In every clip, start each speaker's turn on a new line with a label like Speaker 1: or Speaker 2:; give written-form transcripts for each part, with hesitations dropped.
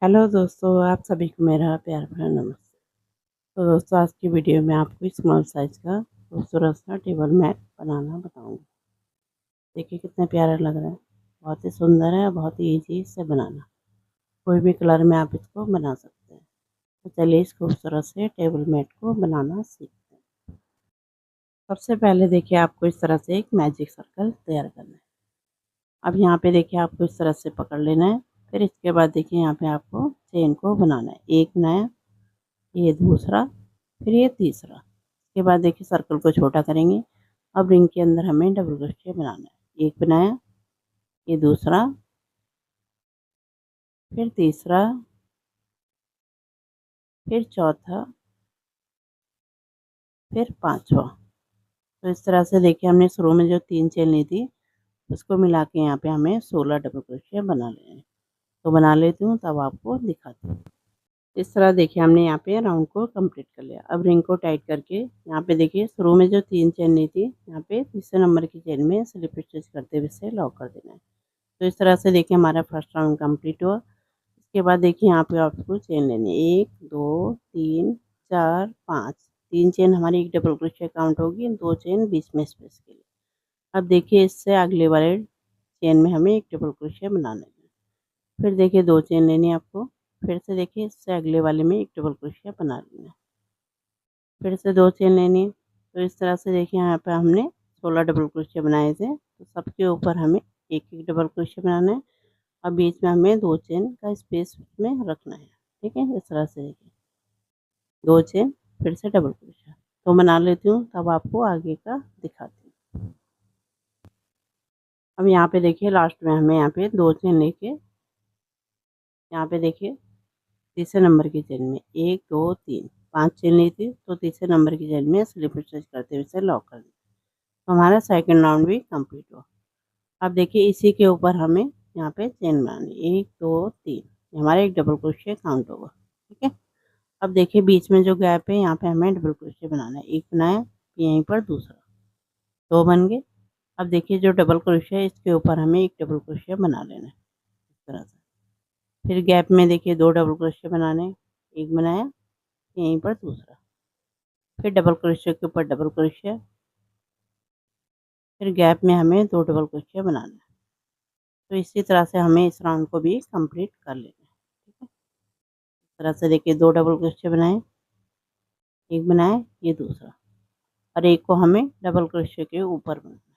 Speaker 1: Hello दोस्तों, आप सभी को मेरा प्यार भरा नमस्ते। तो दोस्तों, आज की वीडियो में आपको स्मॉल साइज़ का खूबसूरत सा टेबल मैट बनाना बताऊंगी। देखिए कितना प्यारा लग रहा है, बहुत ही सुंदर है, बहुत ही ईजी इससे बनाना। कोई भी कलर में आप इसको बना सकते हैं। तो चलिए इस खूबसूरत से टेबल मैट को बनाना सीखते हैं। सबसे पहले देखिए आपको इस तरह से एक मैजिक सर्कल तैयार करना है। अब यहाँ पे देखिए आपको इस तरह से पकड़ लेना है। फिर इसके बाद देखिए यहाँ पे आपको चेन को बनाना है। एक बनाया, ये दूसरा, फिर ये तीसरा। इसके बाद देखिए सर्कल को छोटा करेंगे। अब रिंग के अंदर हमें डबल क्रोशे बनाना है। एक बनाया, ये दूसरा, फिर तीसरा, फिर चौथा, फिर पांचवा। तो इस तरह से देखिए हमने शुरू में जो 3 चेन ली थी उसको मिला के यहाँ पे हमें 16 डबल क्रोशे बना लेने हैं। तो बना लेती हूँ तब आपको दिखाती हूँ। इस तरह देखिए हमने यहाँ पे राउंड को कंप्लीट कर लिया। अब रिंग को टाइट करके यहाँ पे देखिए शुरू में जो 3 चेन ली थी यहाँ पे तीसरे नंबर की चेन में स्लिप स्टिच करते हुए इसे लॉक कर देना है। तो इस तरह से देखिए हमारा फर्स्ट राउंड कंप्लीट हुआ। इसके बाद देखिए यहाँ पे आपको चेन लेनी है। 1 2 3 4 5। 3 चेन हमारी एक डबल क्रोशिया काउंट होगी, 2 चेन बीच में स्पेस के लिए। अब देखिए इससे अगले वाले चेन में हमें एक डबल क्रोशिया बनाना है। फिर देखिए 2 चेन लेनी है आपको। फिर से देखिए इससे अगले वाले में एक डबल क्रोशिया बना लेना है। फिर से 2 चेन लेनी है। तो इस तरह से देखिए यहाँ पे हमने 16 डबल क्रोशिया बनाए थे। तो सबके ऊपर हमें एक एक डबल क्रोशिया बनाना है। अब बीच में हमें 2 चेन का स्पेस में रखना है। ठीक है, इस तरह से देखिए 2 चेन, फिर से डबल क्रोशिया। तो बना लेती हूँ तब आपको आगे का दिखाती हूँ। अब यहाँ पे देखिए लास्ट में हमें यहाँ पे 2 चेन लेके यहाँ पे देखिए तीसरे नंबर की चेन में 1 2 3 5 चेन ली थी। तो तीसरे नंबर की चेन में स्लिप स्टिच करते हुए इसे लॉक कर दिया। तो हमारा सेकंड राउंड भी कंप्लीट हुआ। अब देखिए इसी के ऊपर हमें यहाँ पे चेन बनानी 1 2 3। हमारा एक डबल क्रोशिया काउंट होगा। ठीक है। अब देखिए बीच में जो गैप है यहाँ पे हमें डबल क्रोशिया बनाना है। एक बनाया, यहीं पर दूसरा, 2 बन गए। अब देखिए जो डबल क्रोशिया है इसके ऊपर हमें एक डबल क्रोशिया बना लेना है इस तरह से। फिर गैप में देखिए 2 डबल क्रोशिया बनाने हैं। एक बनाया, यहीं पर दूसरा, फिर डबल क्रोशिया के ऊपर डबल क्रोशिया, फिर गैप में हमें 2 डबल क्रोशिया बनाना है। तो इसी तरह से हमें इस राउंड को भी कंप्लीट कर लेना है। ठीक है, इस तरह से देखिए 2 डबल क्रोशिया बनाए, एक बनाया, ये दूसरा, और एक को हमें डबल क्रोशिया के ऊपर बनाना है।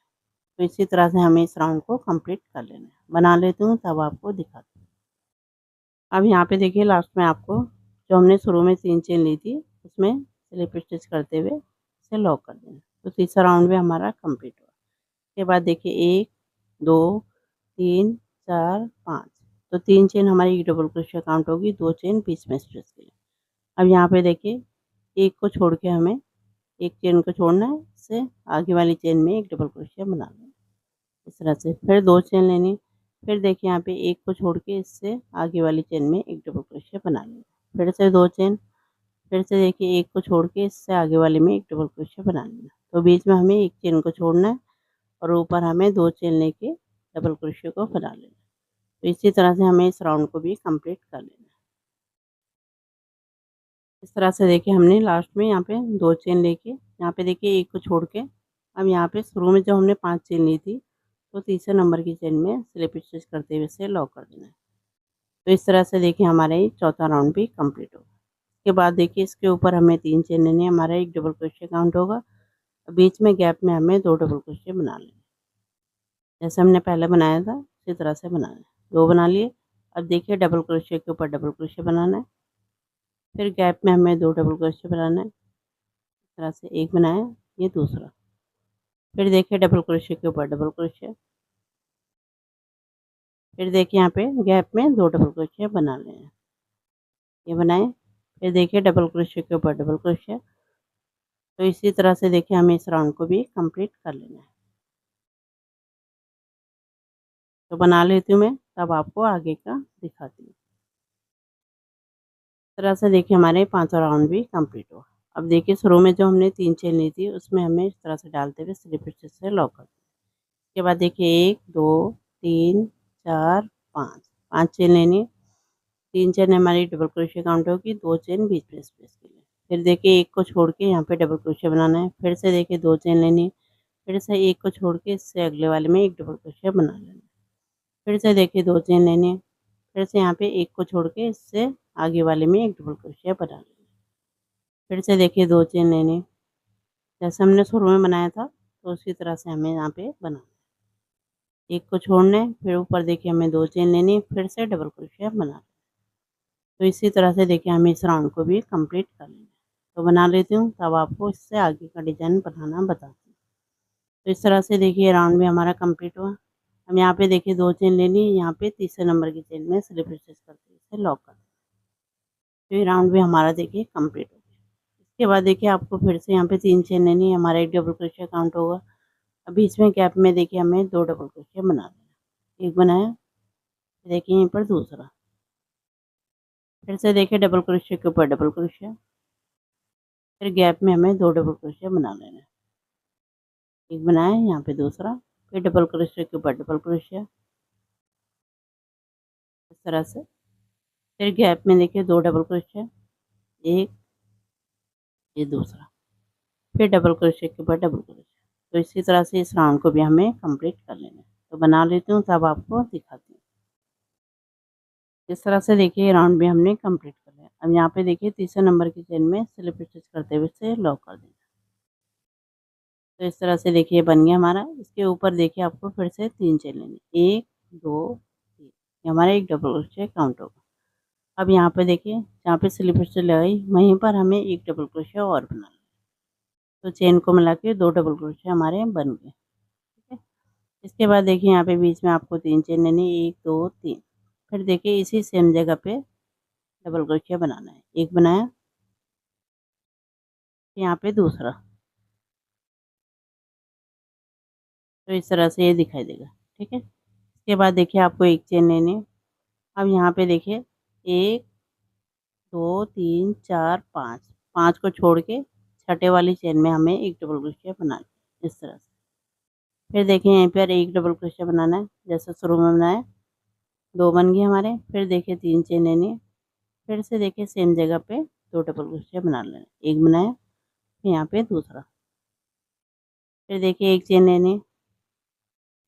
Speaker 1: तो इसी तरह से हमें इस राउंड को कंप्लीट कर लेना है। बना लेती हूँ तब आपको दिखाती हूँ। अब यहाँ पे देखिए लास्ट में आपको जो हमने शुरू में 3 चेन ली थी उसमें स्लिप स्टिच करते हुए इसे लॉक कर देना। तो तीसरा राउंड भी हमारा कंप्लीट हुआ। उसके बाद देखिए 1 2 3 4 5। तो 3 चेन हमारी डबल क्रोशिया काउंट होगी, 2 चेन बीच में स्टिच के लिए। अब यहाँ पे देखिए एक को छोड़ के हमें एक चेन को छोड़ना है, इससे आगे वाली चेन में एक डबल क्रोशिया बना लेना इस तरह से। फिर 2 चेन लेनी। फिर देखिए यहाँ पे एक को छोड़ के इससे आगे वाली चेन में एक डबल क्रोशिया बना लेना। फिर से 2 चेन। फिर से देखिए एक को छोड़ के इससे आगे वाले में एक डबल क्रोशिया बना लेना। तो बीच में हमें एक चेन को छोड़ना है और ऊपर हमें 2 चेन लेके डबल क्रोशिया को बना लेना। तो इसी तरह से हमें इस राउंड को भी कंप्लीट कर लेना है। इस तरह से देखिए हमने लास्ट में यहाँ पे 2 चेन लेके यहाँ पे देखिए एक को छोड़ के अब यहाँ पे शुरू में जो हमने 5 चेन ली थी तो तीसरे नंबर की चेन में स्लिप स्टिच करते हुए इसे लॉक कर देना है। तो इस तरह से देखिए हमारा ये चौथा राउंड भी कंप्लीट होगा। इसके बाद देखिए इसके ऊपर हमें 3 चेन लेनी है, हमारा एक डबल क्रोशिया काउंट होगा। बीच में गैप में हमें 2 डबल क्रोशिया बना लेना है। जैसे हमने पहले बनाया था उसी तरह से बनाना है। 2 बना लिए। अब देखिए डबल क्रोशिया के ऊपर डबल क्रोशिया बनाना है। फिर गैप में हमें 2 डबल क्रोशिया बनाना है। इस तरह से एक बनाया, ये दूसरा, फिर देखिए डबल क्रोशिया के ऊपर डबल क्रोशिया, फिर देखिए यहाँ पे गैप में 2 डबल क्रोशिया बना लेना है। ये बनाए। फिर देखिए डबल क्रोशिया के ऊपर डबल क्रोशिया। तो इसी तरह से देखिए हमें इस राउंड को भी कंप्लीट कर लेना है। तो बना लेती हूँ मैं तब आपको आगे का दिखाती हूँ। इस तरह से देखिए हमारे 5वां राउंड भी कंप्लीट हुआ। अब देखिए शुरू में जो हमने 3 चेन ली थी उसमें हमें इस तरह से डालते हुए स्लिप स्टिच से लॉक कर दिया। उसके बाद देखिए 1 2 3 4 5 5 चेन लेनी है। 3 चेन हमारी डबल क्रोशिया काउंट होगी, 2 चेन बीच में स्पेस के लिए। फिर देखिए एक को छोड़ के यहाँ पे डबल क्रोशिया बनाना है। फिर से देखिए 2 चेन लेनी है। फिर से एक को छोड़ के इससे अगले वाले में एक डबल क्रोशिया बना लेना है। फिर से देखिए 2 चेन लेनी है। फिर से यहाँ पे एक को छोड़ के इससे आगे वाले में एक डबल क्रोशिया बना लेना है। फिर से देखिए 2 चेन लेनी है। जैसे हमने शुरू में बनाया था तो उसी तरह से हमें यहाँ पे बनाना है। एक को छोड़ना है, फिर ऊपर देखिए हमें 2 चेन लेनी है, फिर से डबल क्रोशिया बनाना है। तो इसी तरह से देखिए हमें इस राउंड को भी कंप्लीट कर लेना है। तो बना लेती हूँ, तब आपको इससे आगे का डिजाइन बनाना बताती हूँ। तो इस तरह से देखिए राउंड भी हमारा कंप्लीट हुआ। हम यहाँ पे देखिए 2 चेन लेनी है, यहाँ पे तीसरे नंबर की चेन में स्लिप स्टिच करके इसे लॉक कर दें। तो ये राउंड भी हमारा देखिए कंप्लीट हो गया। इसके बाद देखिए आपको फिर से यहाँ पे 3 चेन लेनी है, हमारा एक डबल क्रोशिया काउंट होगा। अब बीच में गैप में देखिए हमें 2 डबल क्रोशिया बना लेना। एक बनाया, देखिए यहीं पर दूसरा। फिर से देखिए डबल क्रोशिया के ऊपर डबल क्रोशिया, फिर गैप में हमें 2 डबल क्रोशिया बना लेना है। एक बनाया, यहाँ पे दूसरा, फिर डबल क्रोशिया के ऊपर डबल क्रोशिया, इस तरह से। फिर गैप में देखिए 2 डबल क्रोशिया, एक, ये दूसरा, फिर डबल क्रोशिया के ऊपर डबल क्रोशिया। तो इसी तरह से इस राउंड को भी हमें कंप्लीट कर लेना है। तो बना लेती हूँ, तब आपको दिखाती हूँ। इस तरह से देखिए राउंड भी हमने कंप्लीट कर लिया। अब यहाँ पे देखिए तीसरे नंबर की चेन में स्लिप स्टिच करते हुए इसे लॉक कर देना। तो इस तरह से देखिए बन गया हमारा। इसके ऊपर देखिए आपको फिर से 3 चेन लेनी, 1, 2, 3, ये हमारा एक डबल क्रोशिया काउंट होगा। अब यहाँ पे देखिए जहाँ पे स्लिप स्टिच लगाई वहीं पर हमें एक डबल क्रोशिया और बनाना है। तो चेन को मिला के 2 डबल क्रोशिया हमारे बन गए। ठीक है। इसके बाद देखिए यहाँ पे बीच में आपको 3 चेन लेनी, 1, 2, 3। फिर देखिए इसी सेम जगह पे डबल क्रोशिया बनाना है। एक बनाया, यहाँ पे दूसरा। तो इस तरह से ये दिखाई देगा। ठीक है। इसके बाद देखिए आपको एक चेन लेनी है। अब यहाँ पे देखिए 1, 2, 3, 4, 5, 5 को छोड़ के छठे वाली चेन में हमें एक डबल क्रोशिया बनाना है, इस तरह से। फिर देखिए यहीं पर एक डबल क्रोशिया बनाना है, जैसे शुरू में बनाया। 2 बन गए हमारे। फिर देखिए 3 चेन लेनी है। फिर से देखिए सेम जगह पे 2 डबल क्रोशिया बना लेना है। एक बनाया, फिर यहाँ पे दूसरा। फिर देखिए एक चेन लेनी है।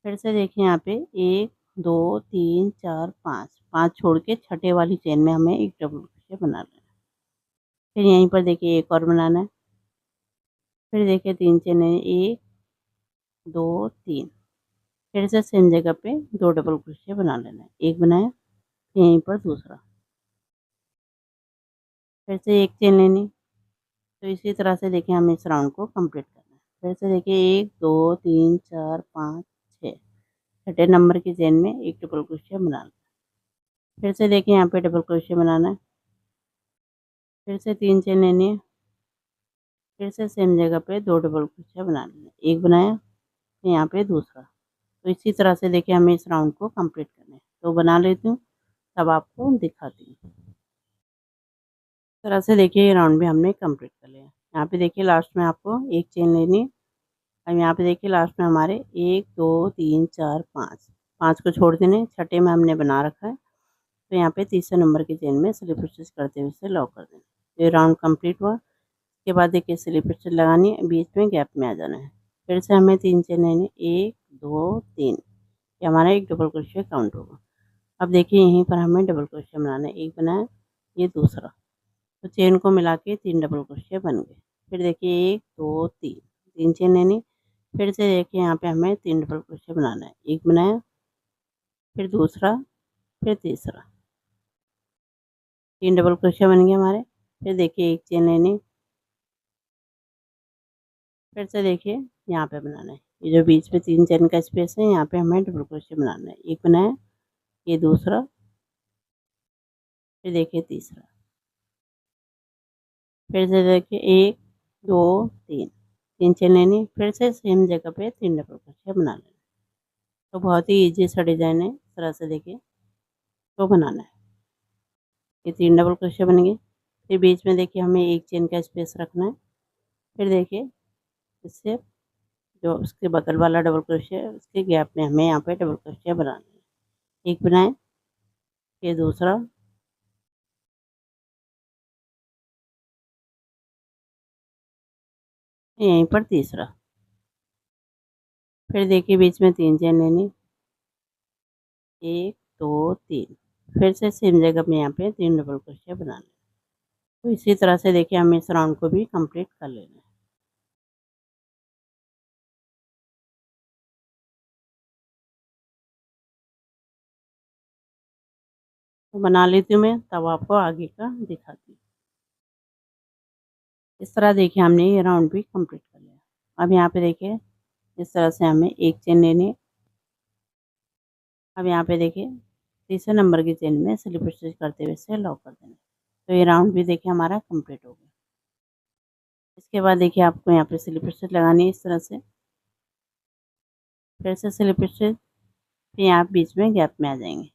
Speaker 1: फिर से देखिए यहाँ पे 1, 2, 3, 4, 5, 5 छोड़ के छठे वाली चेन में हमें एक डबल क्रोशिया बना लेना है। फिर यहीं पर देखिए एक और बनाना है। फिर देखिए 3 चेन है, 1, 2, 3। फिर से सेम जगह पे 2 डबल क्रोशिया बना लेना है। एक बनाया, फिर यहीं पर दूसरा। फिर से एक चेन लेनी। तो इसी तरह से देखिए हमें इस राउंड को कंप्लीट करना है। फिर से देखिए 1, 2, 3, 4, 5, 6, छठे नंबर की चेन में एक डबल क्रोशिया बना लेना है। फिर से देखिए यहाँ पे डबल क्रोशिया बनाना है। फिर से 3 चेन लेनी है। फिर से सेम जगह पे 2 डबल क्रोशिया बना लेना है। एक बनाया, फिर यहाँ पे दूसरा। तो इसी तरह से देखिए हमें इस राउंड को कंप्लीट करना है। तो बना लेती हूँ, तब आपको दिखाती हूँ। इस तरह से देखिए ये राउंड भी हमने कंप्लीट कर लिया। यहाँ पे देखिए लास्ट में आपको एक चेन लेनी है। अब यहाँ पे देखिए लास्ट में हमारे 1, 2, 3, 4, 5, 5 को छोड़ देने, छठे में हमने बना रखा है। तो यहाँ पे तीसरे नंबर की चेन में स्लिप स्टिच करते हुए इसे लॉक कर देना। तो ये राउंड कंप्लीट हुआ। इसके बाद देखिए स्लिप स्टिच लगानी है, बीच में गैप में आ जाना है। फिर से हमें 3 चेन लेनी, 1, 2, 3, ये हमारा एक डबल क्रोशिया काउंट होगा। अब देखिए यहीं पर हमें डबल क्रोशिया बनाना है। एक बनाया, ये दूसरा। तो चेन को मिला के 3 डबल क्रोशिया बन गए। फिर देखिए 1, 2, 3, 3 चेन लेनी। फिर से देखिए यहाँ पे हमें 3 डबल क्रोशिया बनाना है। एक बनाया, फिर दूसरा, फिर तीसरा। 3 डबल क्रोशिया बन गए हमारे। फिर देखिए एक चेन लेनी। फिर से देखिए यहाँ पे बनाना है। ये जो बीच में 3 चेन का स्पेस है, यहाँ पे हमें डबल क्रोशिया बनाना है। एक बनाया, ये दूसरा, फिर देखिए तीसरा। फिर से देखिए 1, 2, 3, 3 चेन लेनी। फिर से सेम जगह पे 3 डबल क्रोशिया बना लेना। तो बहुत ही ईजी सा डिज़ाइन है। इस तरह से देखिए तो बनाना है। ये 3 डबल क्रोशिया बन गए। फिर बीच में देखिए हमें एक चेन का स्पेस रखना है। फिर देखिए इससे जो उसके बगल वाला डबल क्रोशिया है, उसके गैप में हमें यहाँ पे डबल क्रोशिया बनाना है। एक बनाए, फिर दूसरा, यहीं पर तीसरा। फिर देखिए बीच में 3 चेन लेनी, 1 2 3। फिर से सेम जगह पे यहाँ पे 3 डबल क्रोशिया बनाने। तो इसी तरह से देखिए हमें इस राउंड को भी कंप्लीट कर लेना है। तो बना लेती हूँ मैं, तब आपको आगे का दिखाती हूँ। इस तरह देखिए हमने ये राउंड भी कंप्लीट कर लिया। अब यहाँ पे देखिए इस तरह से हमें एक चेन लेनी है। अब यहाँ पे देखिए तीसरे नंबर की चेन में स्लिप स्टिच करते हुए इसे लॉक कर देना। तो ये राउंड भी देखिए हमारा कंप्लीट हो गया। इसके बाद देखिए आपको यहाँ पे स्लिप स्टिच लगानी है इस तरह से। फिर से स्लिप स्टिच, फिर यहाँ बीच में गैप में आ जाएंगे।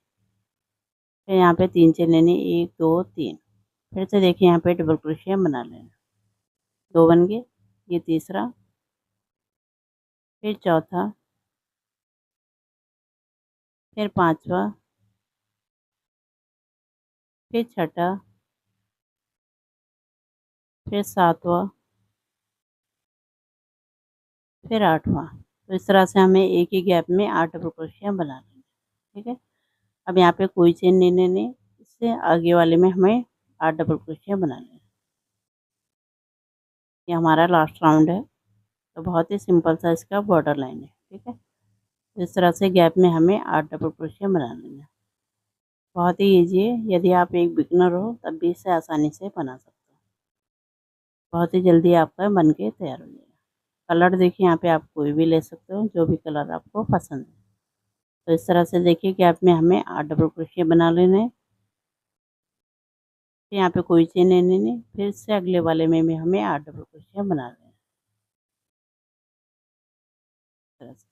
Speaker 1: फिर यहाँ पे 3 चेन लेनी, 1 2 3। फिर से देखिए यहाँ पे डबल क्रोशिया बना लेना। 2 बन गए, ये तीसरा, फिर चौथा, फिर पांचवा, फिर छठा, फिर सातवां, फिर आठवां। तो इस तरह से हमें एक ही गैप में 8 डबल क्रोशिया बना लेना। ठीक है। अब यहाँ पे कोई चेन नहीं लेनी, इससे आगे वाले में हमें 8 डबल क्रोशिया बना लेना। ये हमारा लास्ट राउंड है। तो बहुत ही सिंपल सा इसका बॉर्डर लाइन है। ठीक है। तो इस तरह से गैप में हमें 8 डबल क्रोशिया बना लेना। बहुत ही ईजी है, यदि आप एक बिगनर हो तब भी इसे आसानी से बना सकते हो। बहुत ही जल्दी आपका बन के तैयार हो जाएगा। कलर देखिए यहाँ पे आप कोई भी ले सकते हो, जो भी कलर आपको पसंद है। तो इस तरह से देखिए गैप में हमें 8 डबल क्रोशिया बना लेने हैं। फिर यहाँ पे कोई चेन लेनी नहीं, फिर से अगले वाले में भी हमें 8 डबल क्रोशिया बना लेना है। इस तरह से।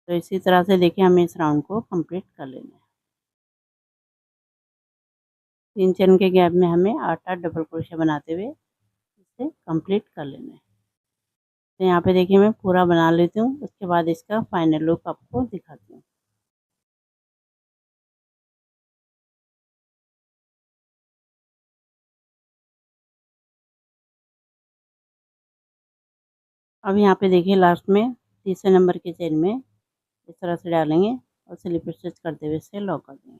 Speaker 1: तो इसी तरह से देखिए हमें इस राउंड को कंप्लीट कर लेना है। 3 चेन के गैप में हमें 8 डबल क्रोशिया बनाते हुए इसे कंप्लीट कर लेना है। तो यहाँ पे देखिए मैं पूरा बना लेती हूँ, उसके बाद इसका फाइनल लुक आपको दिखाती हूँ। अब यहाँ पे देखिए लास्ट में तीसरे नंबर की चेन में इस तरह से डालेंगे और स्लिप स्टिच करते हुए इसे लॉक कर देंगे।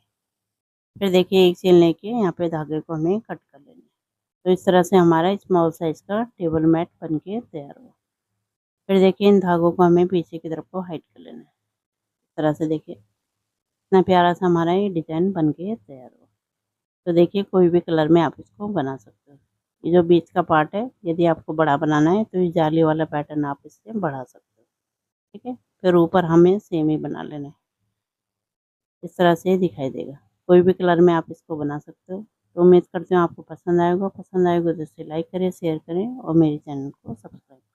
Speaker 1: फिर देखिए एक चेन लेके यहाँ पे धागे को हमें कट कर लेना है। तो इस तरह से हमारा स्मॉल साइज का टेबल मैट बन के तैयार हुआ। फिर देखिए इन धागों को हमें पीछे की तरफ को हाइड कर लेना है। इस तरह से देखिए इतना प्यारा सा हमारा ये डिजाइन बन के तैयार हुआ। तो देखिए कोई भी कलर में आप इसको बना सकते हो। ये जो बीच का पार्ट है, यदि आपको बड़ा बनाना है तो ये जाली वाला पैटर्न आप इससे बढ़ा सकते हो। ठीक है। फिर ऊपर हमें सेम ही बना लेना है। इस तरह से दिखाई देगा। कोई भी कलर में आप इसको बना सकते हो। तो उम्मीद करती हूँ आपको पसंद आएगा। पसंद आएगा तो इसे लाइक करें, शेयर करें और मेरे चैनल को सब्सक्राइब करें।